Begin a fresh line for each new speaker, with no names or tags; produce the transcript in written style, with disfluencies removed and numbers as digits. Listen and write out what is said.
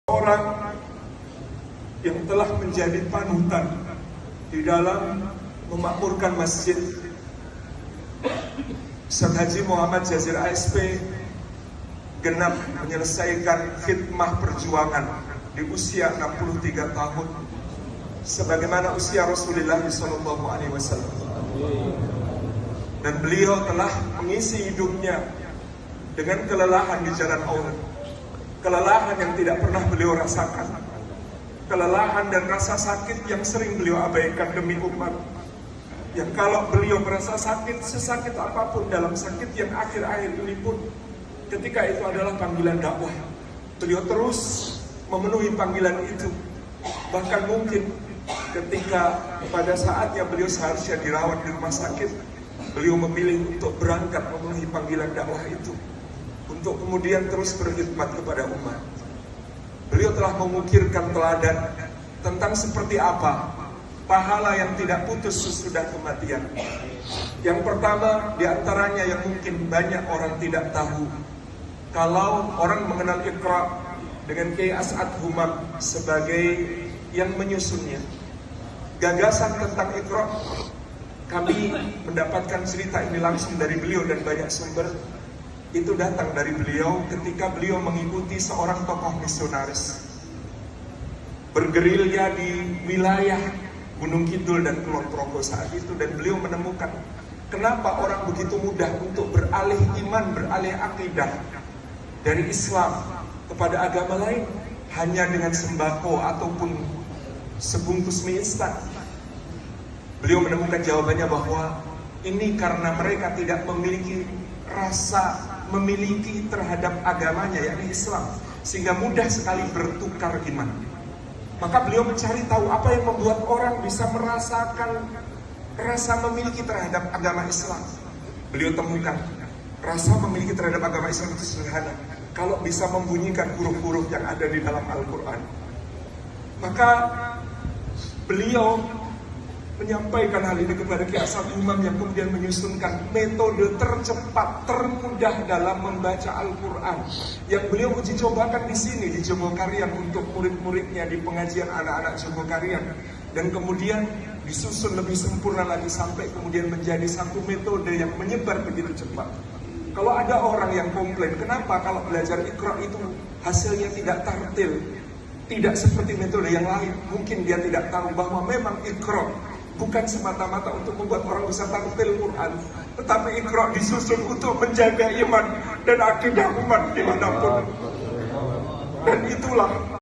orang yang telah menjadi panutan di dalam memakmurkan masjid. Ustaz Haji Muhammad Jazir ASP genap menyelesaikan khidmah perjuangan di usia 63 tahun sebagaimana usia Rasulullah SAW, dan beliau telah mengisi hidupnya dengan kelelahan di jalan Allah, kelelahan yang tidak pernah beliau rasakan, kelelahan dan rasa sakit yang sering beliau abaikan demi umat. Yang kalau beliau merasa sakit, sesakit apapun dalam sakit yang akhir-akhir ini pun, ketika itu adalah panggilan dakwah, beliau terus memenuhi panggilan itu. Bahkan mungkin ketika pada saatnya beliau seharusnya dirawat di rumah sakit, beliau memilih untuk berangkat memenuhi panggilan dakwah itu, untuk kemudian terus berkhidmat kepada umat. Beliau telah mengukirkan teladan tentang seperti apa pahala yang tidak putus sesudah kematian. Yang pertama diantaranya yang mungkin banyak orang tidak tahu, kalau orang mengenal Iqra dengan Kiai As'ad Humam sebagai yang menyusunnya, gagasan tentang Iqra, kami mendapatkan cerita ini langsung dari beliau dan banyak sumber. Itu datang dari beliau ketika beliau mengikuti seorang tokoh misionaris bergerilya di wilayah Gunung Kidul dan Kulon Progo saat itu, dan beliau menemukan kenapa orang begitu mudah untuk beralih iman, beralih akidah dari Islam kepada agama lain hanya dengan sembako ataupun sebungkus mie instan. Beliau menemukan jawabannya bahwa ini karena mereka tidak memiliki rasa memiliki terhadap agamanya, yakni Islam, sehingga mudah sekali bertukar iman. Maka beliau mencari tahu apa yang membuat orang bisa merasakan rasa memiliki terhadap agama Islam. Beliau temukan rasa memiliki terhadap agama Islam itu sederhana, kalau bisa membunyikan huruf-huruf yang ada di dalam Al-Quran. Maka beliau menyampaikan hal ini kepada Kiai As'ad Humam yang kemudian menyusunkan metode tercepat, termudah dalam membaca Al-Quran yang beliau uji cobakan di sini di Jogokarian untuk murid-muridnya di pengajian anak-anak Jogokarian, dan kemudian disusun lebih sempurna lagi sampai kemudian menjadi satu metode yang menyebar begitu cepat. Kalau ada orang yang komplain, kenapa kalau belajar Iqra itu hasilnya tidak tartil, tidak seperti metode yang lain, mungkin dia tidak tahu bahwa memang Iqra bukan semata-mata untuk membuat orang bisa tartil Quran, tetapi Iqra disusun untuk menjaga iman dan akidah umat dimanapun. Dan itulah